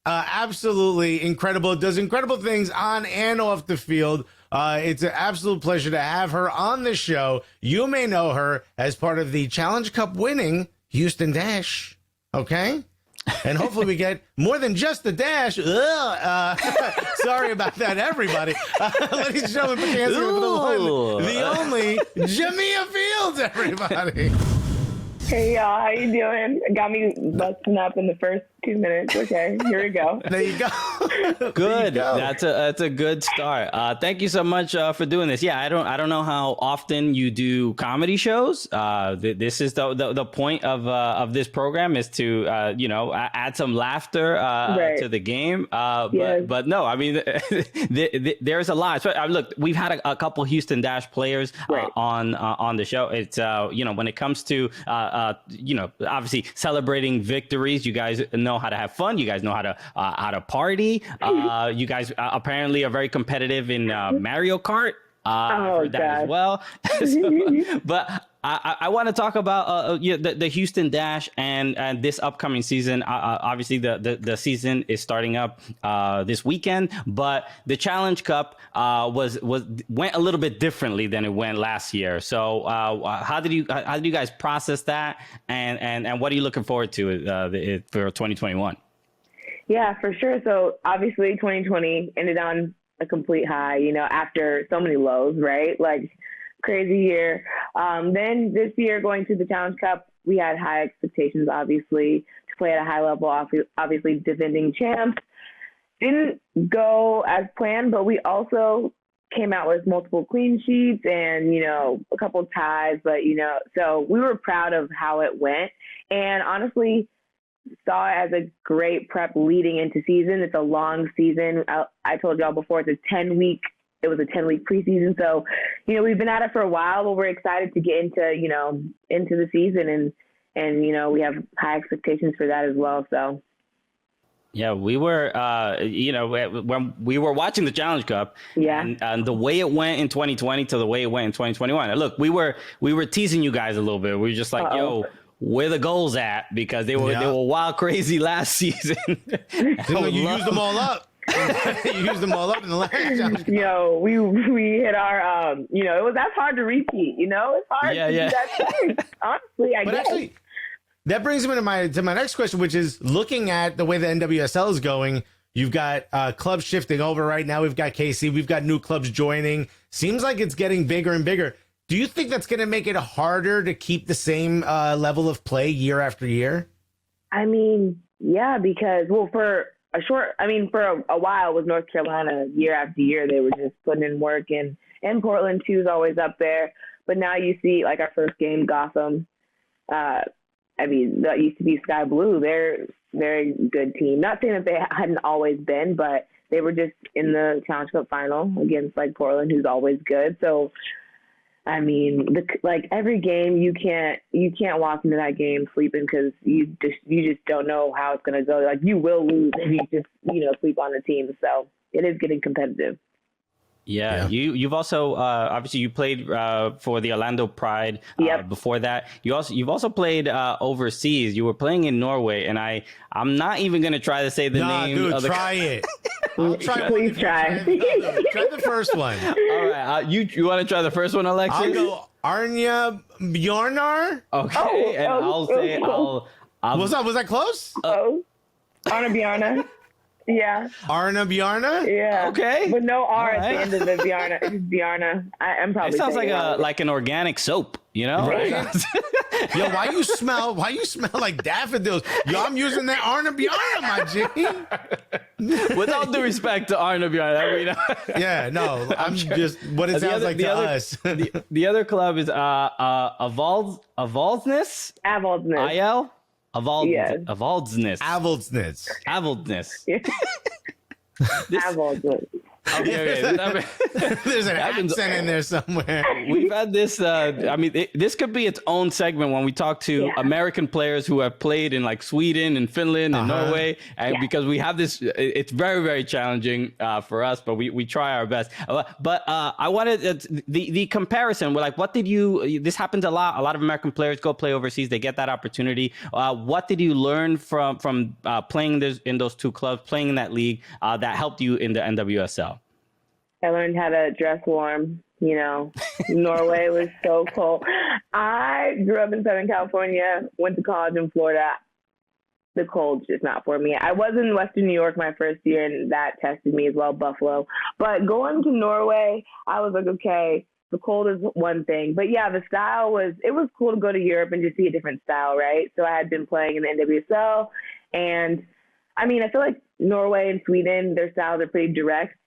Absolutely incredible. Does incredible things on and off the field. It's an absolute pleasure to have her on the show. You may know her as part of the Challenge Cup winning Houston Dash. Okay? And hopefully we get more than just the dash. Sorry about that, everybody. Ladies and gentlemen, put your hands together for the one, the only Jamia Fields, everybody. Hey y'all, how you doing? Got me busting up in the first 2 minutes. Okay, here we go. There you go. Good. You go. That's a good start. Thank you so much for doing this. Yeah, I don't know how often you do comedy shows. This is the point of this program is to add some laughter to the game. But no, I mean there's a lot. So, look, we've had a couple Houston Dash players on the show. It's when it comes to obviously celebrating victories, you guys know how to have fun. You guys know how to party. You guys apparently are very competitive in Mario Kart. That as well. But I want to talk about the Houston Dash and this upcoming season. Obviously, the season is starting up this weekend, but the Challenge Cup went a little bit differently than it went last year. So how did you guys process that, and what are you looking forward to for 2021? Yeah, for sure. So obviously, 2020 ended on a complete high. After so many lows, right? Like, crazy year. Then this year, going to the Challenge Cup, we had high expectations, obviously, to play at a high level, obviously defending champs. Didn't go as planned, but we also came out with multiple clean sheets and, a couple ties. But, so we were proud of how it went. And honestly, saw it as a great prep leading into season. It's a long season. I told y'all before, it was a 10-week preseason. So, we've been at it for a while, but we're excited to get into the season and we have high expectations for that as well. So. Yeah, we were, when we were watching the Challenge Cup, and the way it went in 2020 to the way it went in 2021. Look, we were teasing you guys a little bit. We were just like, yo, where the goals at? Because they were wild crazy last season. You used them all up. You used them all up in the last Challenge Cup. We hit our, that's hard to repeat. It's hard to do that thing. Honestly, I guess. Actually, that brings me to my next question, which is looking at the way the NWSL is going. You've got clubs shifting over right now. We've got KC. We've got new clubs joining. Seems like it's getting bigger and bigger. Do you think that's going to make it harder to keep the same level of play year after year? I mean, yeah, because, for a while with North Carolina, year after year, they were just putting in work, and Portland too is always up there. But now you see, like, our first game, Gotham. That used to be Sky Blue. They're a very good team. Not saying that they hadn't always been, but they were just in the Challenge Cup final against, like, Portland, who's always good. So, every game you can't walk into that game sleeping because you just don't know how it's gonna go. Like, you will lose if you just sleep on the team. So it is getting competitive. Yeah. You've also obviously you played for the Orlando Pride. Before that, you've also played overseas. You were playing in Norway, and I'm not even gonna try to say the name. Dude, of the try it. Please try. Try the first one. All right, you want to try the first one, Alexis? I'll go Arnya Bjornar. Okay, I'll say Was that close? Arna Bjarna. Yeah. Arna Bjarna? Yeah. Okay. But no R at the end of the Bjarna. It's Bjarna. I'm probably. It sounds like an organic soap, Right? Yo, why you smell like daffodils? Yo, I'm using that Arna Bjarna, my G. With all due respect to Arna Bjarna, yeah, no, I'm just what it sounds like to us. The other club is Avaldsnes. IL. Avaldsnes. Avaldsnes. Avaldsnes. Okay. There's an accent in there somewhere. We've had this. This could be its own segment when we talk to American players who have played in like Sweden and Finland and Norway, and because we have this, it's very, very challenging for us, but we try our best. But I wanted the comparison. Like, what did you? This happens a lot. A lot of American players go play overseas. They get that opportunity. What did you learn from playing in those two clubs, playing in that league that helped you in the NWSL? I learned how to dress warm. Norway was so cold. I grew up in Southern California, went to college in Florida. The cold's just not for me. I was in Western New York my first year, and that tested me as well, Buffalo. But going to Norway, I was like, okay, the cold is one thing. But yeah, the style it was cool to go to Europe and just see a different style, right? So I had been playing in the NWSL, and I feel like Norway and Sweden, their styles are pretty direct.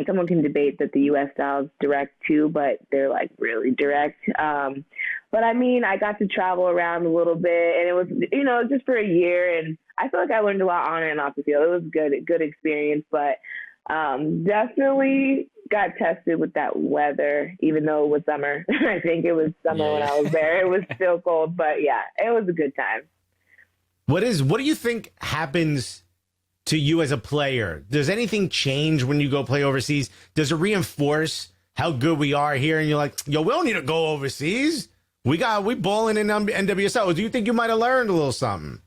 Someone can debate that the U.S. style is direct too, but they're like really direct. But I got to travel around a little bit, and it was, just for a year, and I feel like I learned a lot on and off the field. It was good experience, but definitely got tested with that weather, even though it was summer. I think it was summer when I was there. It was still cold, but yeah, it was a good time. What do you think happens to you as a player? Does anything change when you go play overseas? Does it reinforce how good we are here? And you're like, yo, we don't need to go overseas. We balling in NWSL. Do you think you might have learned a little something?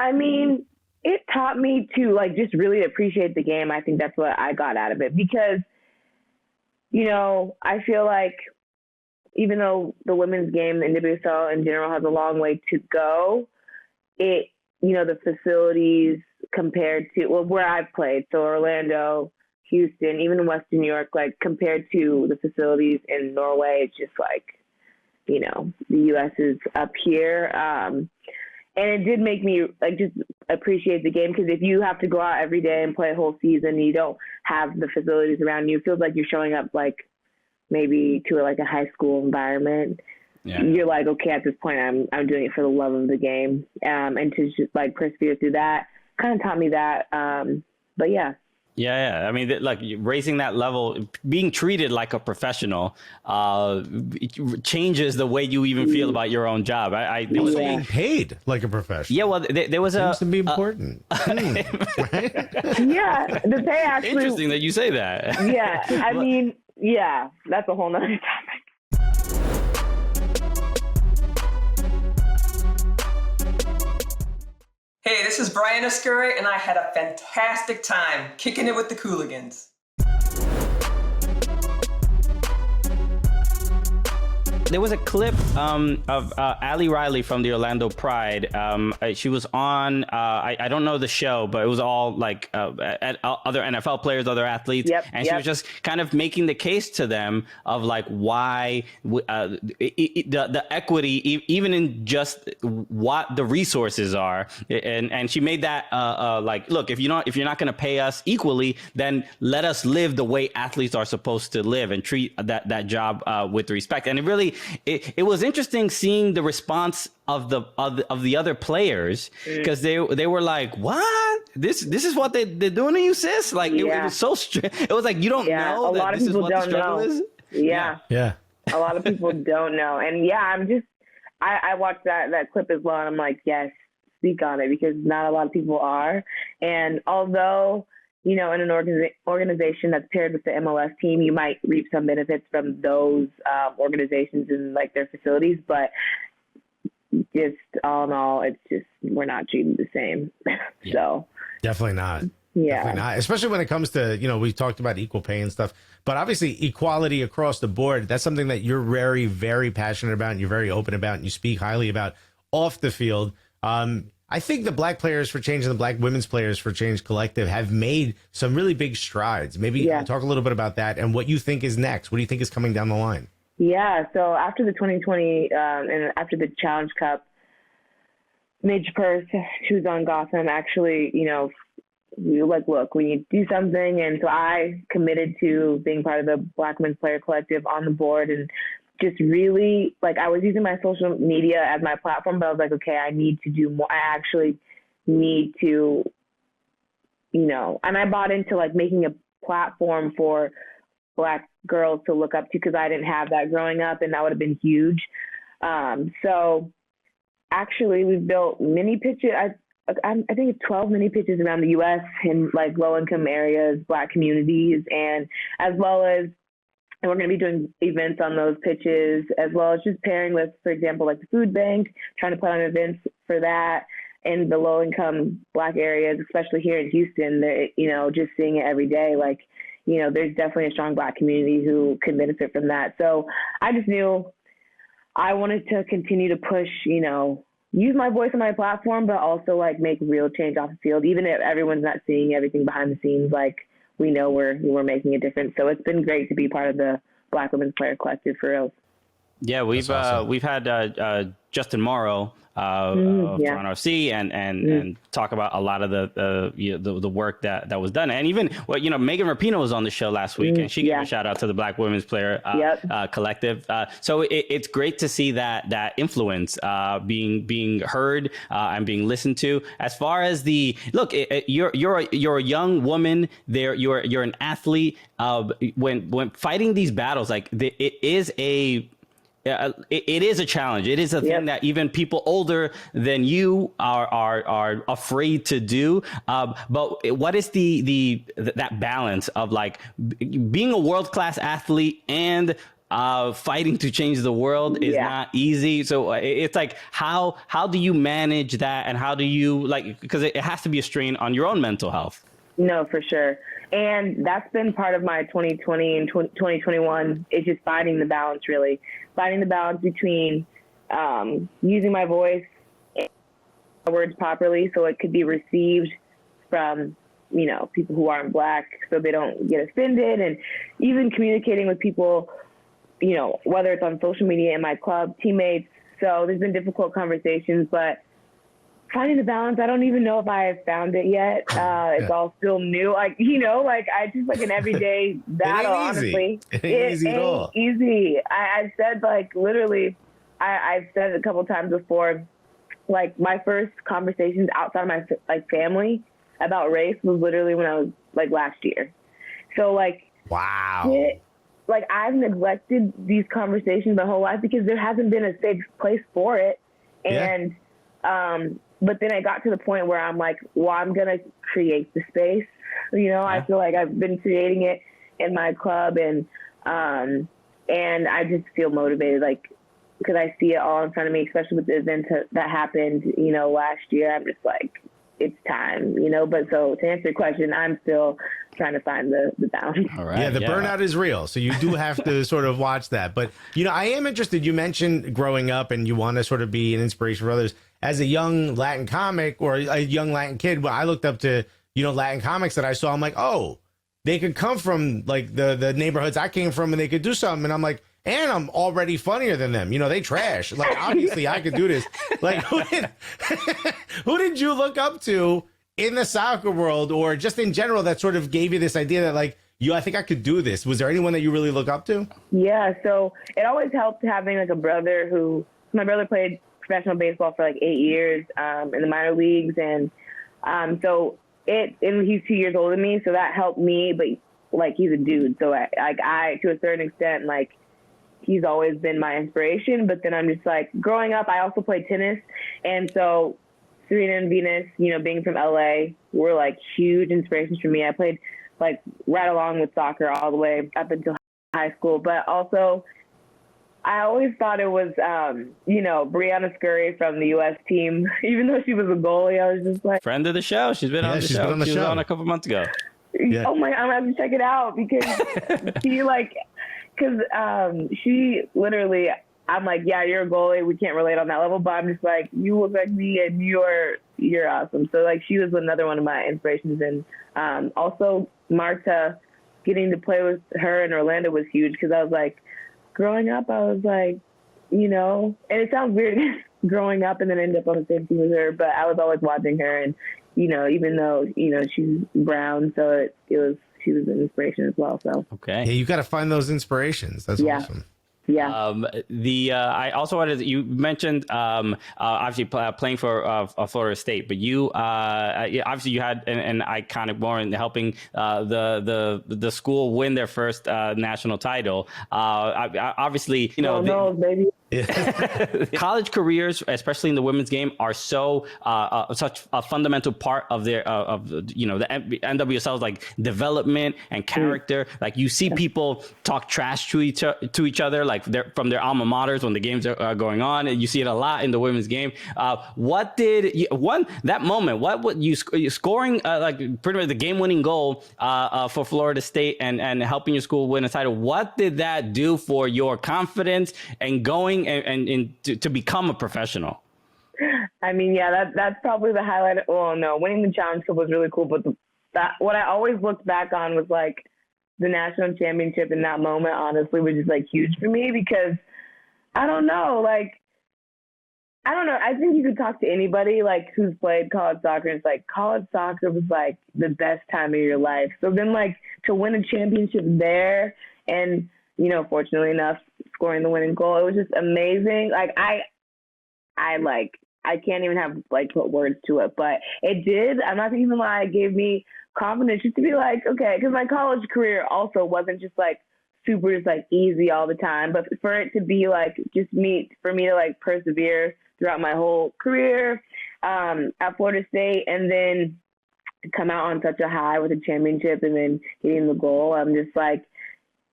It taught me to just really appreciate the game. I think that's what I got out of it because, I feel like even though the women's game, the NWSL in general, has a long way to go, the facilities compared to where I've played, so Orlando, Houston, even in Western New York, compared to the facilities in Norway, it's just the U.S. is up here. And it did make me just appreciate the game, because if you have to go out every day and play a whole season and you don't have the facilities around you, it feels like you're showing up maybe to a high school environment. Yeah. You're like, okay, at this point I'm doing it for the love of the game. And to just persevere through that kind of taught me that. But yeah. Yeah. Raising that level, being treated like a professional, it changes the way you even feel about your own job. It was being paid like a professional. Yeah, well, there was seems to be important. Right? Yeah, the pay actually. Interesting that you say that. Yeah, yeah, that's a whole nother topic. Hey, this is Brian Escurry, and I had a fantastic time kicking it with the Cooligans. There was a clip of Ali Riley from the Orlando Pride. She was on, I don't know the show, but it was all other NFL players, other athletes. And she was just kind of making the case to them of why the equity, even in just what the resources are. And she made that look, if you're not going to pay us equally, then let us live the way athletes are supposed to live and treat that job with respect. And it was interesting seeing the response of the other players, because they were like, what? This is what they're doing to you, sis? It was so strict. It was like, you don't know that this is what the struggle is? Yeah. A lot of people don't know. And I watched that clip as well, and I'm like, yes, speak on it, because not a lot of people are. And although, in an organization that's paired with the MLS team, you might reap some benefits from those organizations and their facilities, but just all in all, it's just, we're not treated the same. So definitely not. Yeah. Definitely not. Especially when it comes to, we talked about equal pay and stuff, but obviously equality across the board, that's something that you're very, very passionate about, and you're very open about, and you speak highly about off the field. I think the Black Players for Change and the Black Women's Players for Change Collective have made some really big strides. Maybe talk a little bit about that and what you think is next. What do you think is coming down the line? Yeah, so after the 2020 and after the Challenge Cup, Midge Purse, who's on Gotham, actually, we were like, look, we need to do something. And so I committed to being part of the Black Women's Player Collective on the board, and just really, I was using my social media as my platform, but I was like, okay, I need to do more. I actually need to, and I bought into like making a platform for Black girls to look up to because I didn't have that growing up, and that would have been huge. So actually, we've built mini pitches. I think it's 12 mini pitches around the U.S. in like low-income areas, Black communities, and as well as, and we're going to be doing events on those pitches, as well as just pairing with, for example, like the food bank, trying to put on events for that in the low-income Black areas, especially here in Houston. Just seeing it every day, like, there's definitely a strong Black community who can benefit from that. So I just knew I wanted to continue to push, use my voice on my platform, but also like make real change off the field, even if everyone's not seeing everything behind the scenes. Like, we know we're making a difference. So it's been great to be part of the Black Women's Player Collective for real. Yeah, we've had Justin Morrow of Toronto FC and talk about a lot of the work that was done, and even Megan Rapinoe was on the show last week, and she gave a shout out to the Black Women's Player Collective. So it's great to see that influence being heard and being listened to. As far as you're a young woman there, you're an athlete. When fighting these battles, like it is a challenge. It is a thing that even people older than you are afraid to do. But what is that balance of like being a world-class athlete and fighting to change the world is not easy. So it's like, how do you manage that, and how do you because it has to be a strain on your own mental health. No, for sure. And that's been part of my 2020 and 2021 is just finding the balance, really. Finding the balance between using my voice and my words properly so it could be received from, people who aren't Black so they don't get offended, and even communicating with people, whether it's on social media and my club teammates. So there's been difficult conversations, but finding the balance, I don't even know if I have found it yet. It's all still new. I just like an everyday battle, honestly. It ain't easy at all. Easy. I've said literally, I've said it a couple times before, like my first conversations outside of my family about race was literally when I was last year. So wow. I've neglected these conversations my whole life because there hasn't been a safe place for it. And, but then I got to the point where I'm like, well, I'm going to create the space. I feel like I've been creating it in my club, and I just feel motivated, because I see it all in front of me, especially with the events that happened, last year. I'm just like, it's time, but so to answer your question, I'm still trying to find the balance. All right. Yeah, the burnout is real. So you do have to sort of watch that. But, I am interested. You mentioned growing up and you want to sort of be an inspiration for others. As a young Latin comic or a young Latin kid, when I looked up to, Latin comics that I saw, I'm like, oh, they could come from the neighborhoods I came from and they could do something. And I'm like, and I'm already funnier than them. They trash. Obviously I could do this. Who did you look up to in the soccer world or just in general that sort of gave you this idea that I think I could do this? Was there anyone that you really look up to? Yeah. So it always helped having a brother my brother played professional baseball for 8 years in the minor leagues. And and he's 2 years older than me. So that helped me, but he's a dude. So I to a certain extent, he's always been my inspiration. But then I'm just growing up, I also played tennis. And so Serena and Venus, being from LA, were huge inspirations for me. I played right along with soccer all the way up until high school. But also, I always thought it was, Brianna Scurry from the U.S. team. Even though she was a goalie, I was just friend of the show. She's been on the show. She was on a couple months ago. Yeah. Oh my! I'm gonna have to check it out because she literally. I'm like, yeah, you're a goalie. We can't relate on that level, but I'm just you look like me, and you're awesome. So she was another one of my inspirations, and also Marta, getting to play with her in Orlando was huge because I was growing up, I was and it sounds weird growing up and then end up on the same team as her, but I was always watching her, and even though she's brown, so she was an inspiration as well. So okay, yeah, you got to find those inspirations. That's awesome. Yeah. I also wanted you mentioned obviously playing for Florida State, but you obviously you had an iconic moment in helping the school win their first national title. Obviously, you know, Oh, no, baby. college careers, especially in the women's game, are so such a fundamental part of their you know, the NWSL's like development and character. Like you see people talk trash to each other, like from their alma maters when the games are going on, and you see it a lot in the women's game. What did that moment? What would you scoring like pretty much the game-winning goal for Florida State and helping your school win a title? What did that do for your confidence and going and to become a professional? I mean, yeah, that's probably the highlight. Well, no, winning the Challenge Cup was really cool, but what I always looked back on was like the national championship in that moment. Honestly, was just like huge for me because I don't know. I think you could talk to anybody like who's played college soccer, and it's like college soccer was like the best time of your life. So then, like to win a championship there, and you know, fortunately enough, scoring the winning goal, it was just amazing. Like I can't even have like put words to it, but it did. I'm not even lie. It gave me confidence just to be like, okay, because my college career also wasn't just like super just like easy all the time, but for it to be like for me to like persevere throughout my whole career at Florida State, and then come out on such a high with a championship and then getting the goal, I'm just like,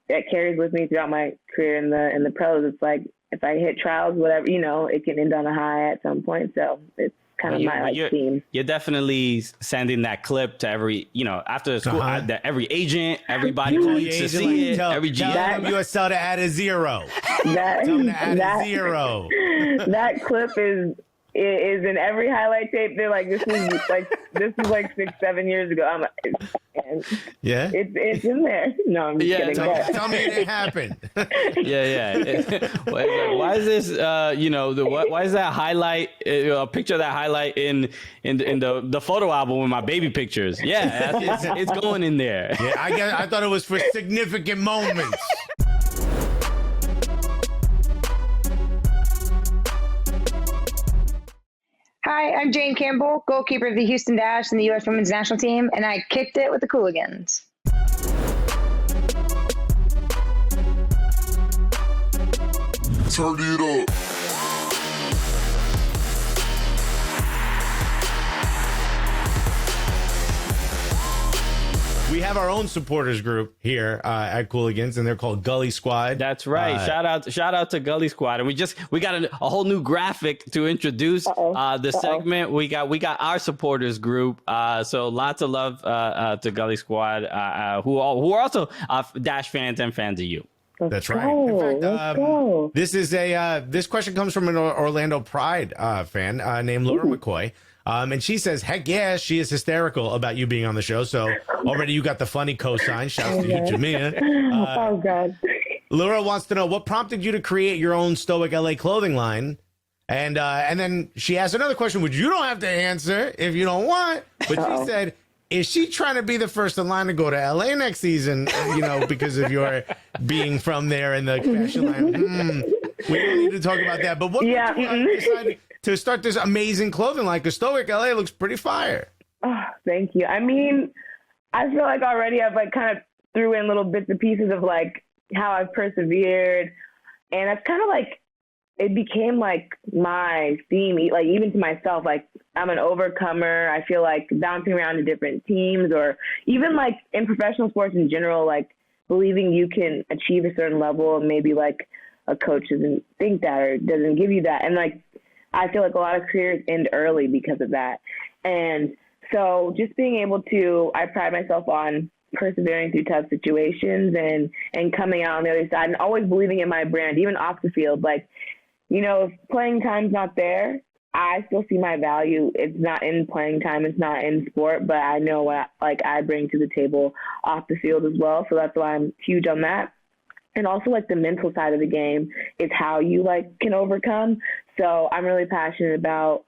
that carries with me throughout my career in the pros. It's like if I hit trials, whatever, you know, it can end on a high at some point. So it's kind of my theme. You're definitely sending that clip to every, you know, after school, every agent, everybody who needs to see it. Every GM. NWSL to add a zero. That zero. That clip is in every highlight tape. They're like, this is like 6-7 years ago. I'm like, yeah, it's in there. No, I'm just kidding. Tell me it didn't happen. Why is this? You know, why is that highlight? A picture of that highlight in the photo album with my baby pictures? Yeah, it's going in there. Yeah, I thought it was for significant moments. Hi, I'm Jane Campbell, goalkeeper of the Houston Dash and the U.S. Women's National Team, and I kicked it with the Cooligans. Turn it up. We have our own supporters group here at Cooligans, and they're called Gully Squad. That's right. Shout out to Gully Squad, and we got a whole new graphic to introduce the segment. We got our supporters group. So lots of love to Gully Squad, who are also Dash fans and fans of you. That's right. In fact, this question comes from an Orlando Pride fan named Laura McCoy. And she says, heck yeah, she is hysterical about you being on the show. So already you got the funny cosign. Shouts to you, Jamia. Oh, God. Laura wants to know what prompted you to create your own Stoic LA clothing line. And then she asked another question, which you don't have to answer if you don't want. But she said, is she trying to be the first in line to go to LA next season, you know, because of your being from there in the fashion line? We don't need to talk about that. But what made you decide to start this amazing clothing line? Because Stoic LA looks pretty fire. Oh, thank you. I mean, I feel like already I've like kind of threw in little bits and pieces of like how I've persevered. And it's kind of like, it became like my theme, like even to myself, like I'm an overcomer. I feel like bouncing around to different teams, or even like in professional sports in general, like believing you can achieve a certain level and maybe like a coach doesn't think that or doesn't give you that. And like, I feel like a lot of careers end early because of that. And so just being able to, I pride myself on persevering through tough situations and coming out on the other side and always believing in my brand, even off the field. Like, you know, if playing time's not there, I still see my value. It's not in playing time. It's not in sport, but I know what I bring to the table off the field as well. So that's why I'm huge on that. And also like the mental side of the game is how you like can overcome. So I'm really passionate about,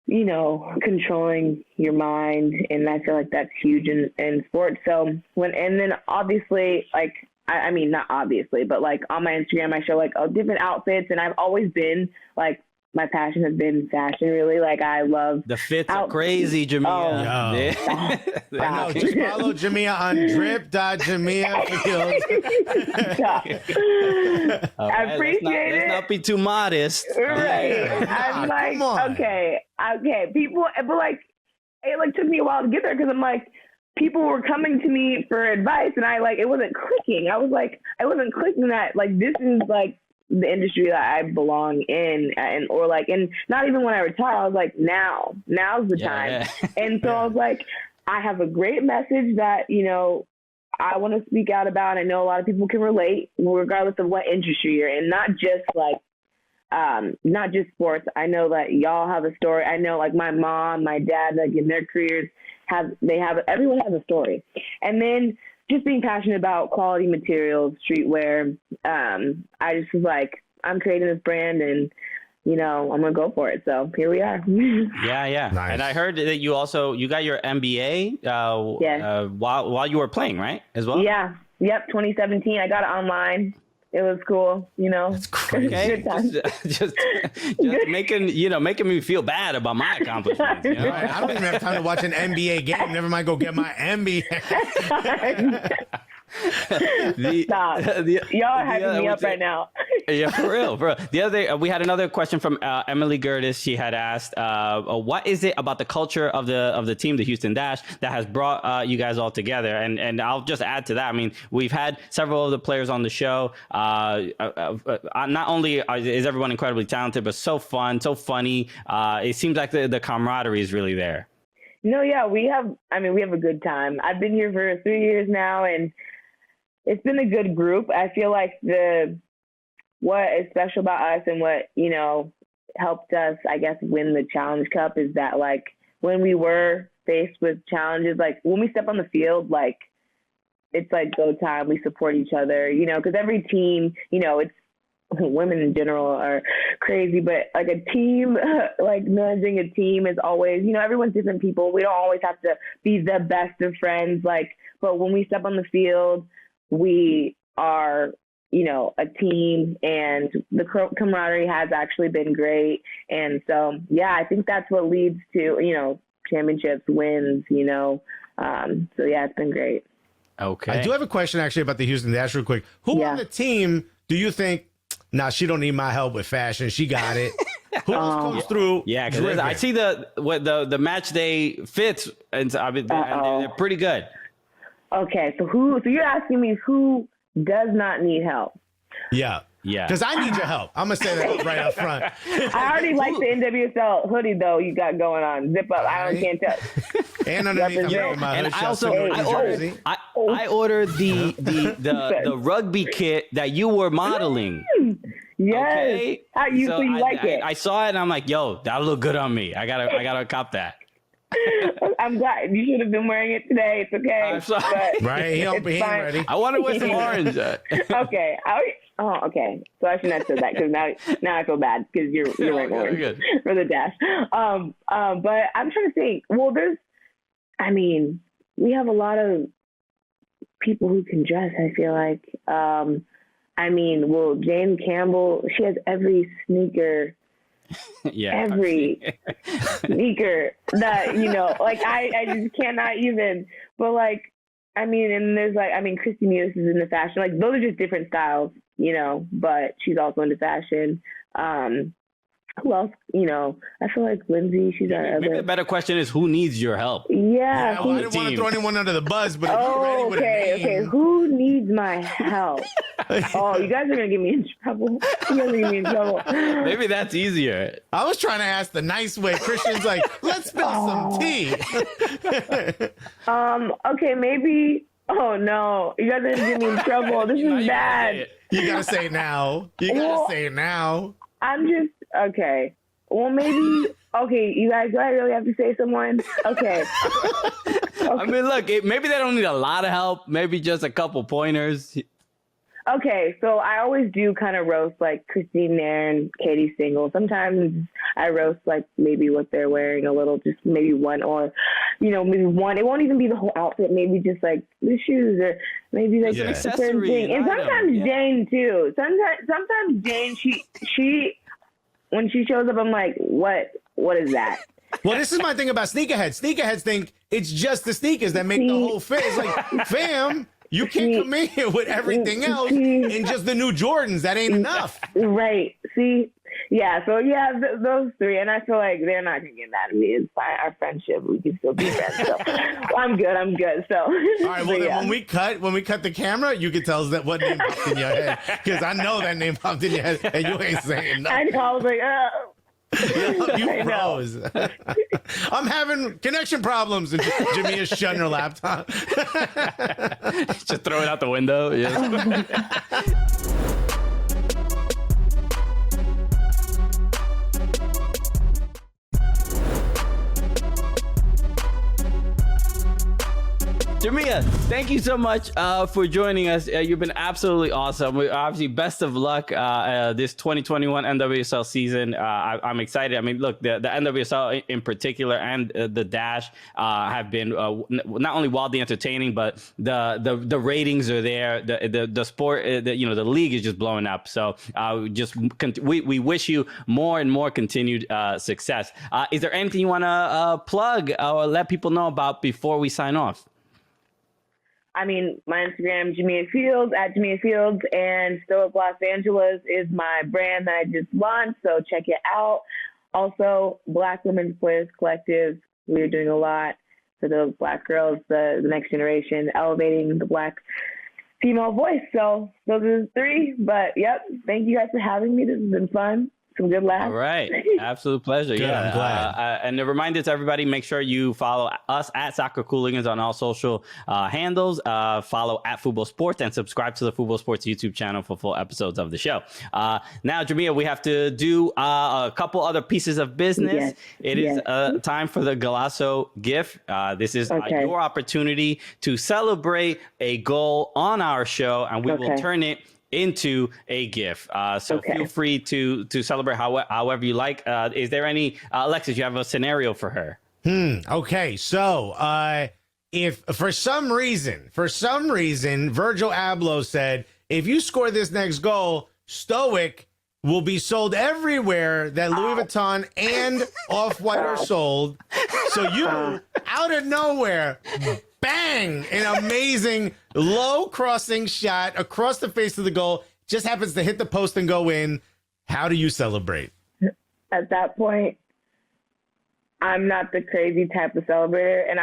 you know, controlling your mind. And I feel like that's huge in sports. So and then obviously like I mean, not obviously, but like on my Instagram, I show like different outfits, and I've always been like, my passion has been fashion, really. Like, I love the fits are crazy, Jamia. I know. Just follow Jamia on drip.Jamia Fields. I appreciate it. Let's not be too modest. Right. I'm like, okay. People, but like, it like took me a while to get there because I'm like, people were coming to me for advice, and it wasn't clicking. I wasn't clicking that like this is like the industry that I belong in, and not even when I retire, I was like, now's the time. Yeah. And so I was like, I have a great message that, I want to speak out about. I know a lot of people can relate regardless of what industry you're in, not just sports. I know that y'all have a story. I know like my mom, my dad, like in their careers everyone has a story. And then just being passionate about quality materials, streetwear. I just was like, I'm creating this brand, and I'm gonna go for it. So here we are. Yeah. Nice. And I heard that you got your MBA while you were playing, right? As well. Yeah. Yep. 2017. I got it online. It was cool. That's crazy. Okay. Just making me feel bad about my accomplishments. Right. I don't even have time to watch an NBA game. Never mind, go get my MBA. Stop. Y'all are hyping me up right now. Yeah, for real. The other day, we had another question from Emily Gertis. She had asked, "What is it about the culture of the team, the Houston Dash, that has brought you guys all together?" And I'll just add to that. I mean, we've had several of the players on the show. Not only is everyone incredibly talented, but so fun, so funny. It seems like the camaraderie is really there. No, yeah, we have a good time. I've been here for 3 years now, and it's been a good group. I feel like what is special about us and what, helped us, I guess, win the Challenge Cup is that, like, when we were faced with challenges, like, when we step on the field, like, it's like go time. We support each other, because every team, it's women in general are crazy, but like a team, like managing a team is always, everyone's different people. We don't always have to be the best of friends, but when we step on the field, we are, a team, and the camaraderie has actually been great. And so, yeah, I think that's what leads to, championships, wins, so yeah, it's been great. Okay. I do have a question actually about the Houston Dash real quick. Who on the team do you think, she don't need my help with fashion, she got it? Who else comes through? Yeah, because I see the match day fits, and they're pretty good. Okay, so you're asking me who does not need help? Yeah. Because I need your help. I'm going to say that right up front. I already like the NWSL hoodie, though, you got going on. Zip up. I can't tell. And underneath, I'm wearing my hood. I ordered the rugby kit that you were modeling. Yes. Okay? So you like it? I saw it, and I'm like, yo, that'll look good on me. I gotta cop that. I'm glad. You should have been wearing it today. It's okay. I'm sorry. Right? He ain't ready. I want to wear some orange. Okay. Okay. So I shouldn't have said that, because now I feel bad because you're wearing orange for the Dash. But I'm trying to think. Well, we have a lot of people who can dress, I feel like. Jane Campbell, she has every sneaker. Every sneaker that, I just cannot even, but and there's Christy Muse is into fashion. Those are just different styles, but she's also into fashion. Who else? I feel like Lindsay, she's our other. Maybe the better question is, who needs your help? Yeah. Well, I didn't want to throw anyone under the bus, but okay. Who needs my help? You guys are going to get me in trouble. Maybe that's easier. I was trying to ask the nice way. Christian's like, let's spill some tea. Okay, maybe. Oh, no. You guys are going to get me in trouble. This is bad. You got to say it now. Say it now. I'm just, okay. Well, maybe, okay, you guys, do I really have to say someone? Okay. I mean, look, maybe they don't need a lot of help. Maybe just a couple pointers. Okay, so I always do kind of roast like Christine Nair and Katie Single. Sometimes I roast like maybe what they're wearing a little, just maybe one, or maybe one. It won't even be the whole outfit. Maybe just like the shoes, or maybe like a certain thing. And sometimes Jane too. Sometimes Jane, she when she shows up, I'm like, what is that? Well, this is my thing about sneakerheads. Sneakerheads think it's just the sneakers that make the whole fit. It's like, fam, you can't come in here with everything else and just the new Jordans. That ain't enough. Right. See? Yeah. So, those three. And I feel like they're not going to get mad at me. It's fine. Our friendship, we can still be friends. So I'm good. So. All right. Well, then when we cut the camera, you can tell us that what name popped in your head. Because I know that name popped in your head and you ain't saying nothing. I was like, you froze. I'm having connection problems. And Jamia's shutting her laptop. Just throw it out the window. Yeah. Jamia, thank you so much for joining us. You've been absolutely awesome. Obviously, best of luck this 2021 NWSL season. I'm excited. I mean, look, the NWSL in particular and the Dash have been not only wildly entertaining, but the ratings are there. The sport, the league is just blowing up. So we wish you more and more continued success. Is there anything you want to plug or let people know about before we sign off? I mean, my Instagram, Jamia Fields, at Jamia Fields, and Stoic Los Angeles is my brand that I just launched, so check it out. Also, Black Women's Players Collective, we're doing a lot for the Black girls, the next generation, elevating the Black female voice. So those are the three, but yep, thank you guys for having me. This has been fun. Some good laughs. All right. Absolute pleasure. Good, Yeah. I'm glad. And a reminder to everybody, make sure you follow us at Soccer Cooligans on all social handles. Follow at Fubo Sports and subscribe to the Fubo Sports YouTube channel for full episodes of the show. Now, Jamia, we have to do a couple other pieces of business. Yes. It is time for the Golazo gift. This is your opportunity to celebrate a goal on our show, and we will turn it into a gift. So feel free to celebrate however you like. Is there any, Alexis, you have a scenario for her? Okay. So if for some reason, Virgil Abloh said, if you score this next goal, Stoic will be sold everywhere that Louis Vuitton and Off-White are sold. So you, out of nowhere, bang, an amazing low crossing shot across the face of the goal, just happens to hit the post and go in. How do you celebrate? At that point, I'm not the crazy type of celebrator, and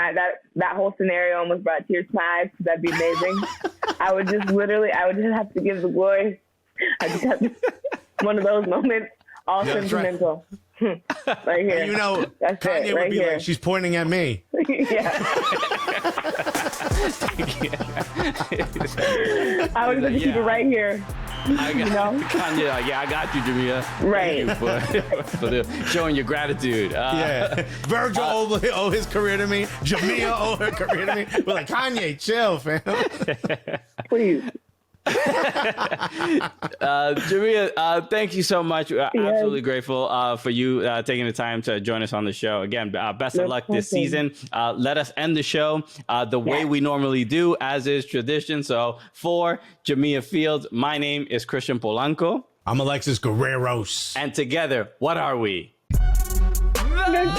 that whole scenario almost brought tears to my eyes because that'd be amazing. I would just have to give the glory. I just have to, one of those moments, all sentimental. Right here. And that's Kanye would be like, she's pointing at me. I would just keep it right here. Kanye, I got you, Jamia. Right. For showing your gratitude. Virgil owe his career to me. Jamia owe her career to me. We're like, Kanye, chill, fam. Please. Jamia, thank you so much. Absolutely grateful for you taking the time to join us on the show. Again, best of luck this season. Let us end the show the way we normally do, as is tradition. So for Jamia Fields, my name is Christian Polanco. I'm Alexis Guerreros. And together, what are we? The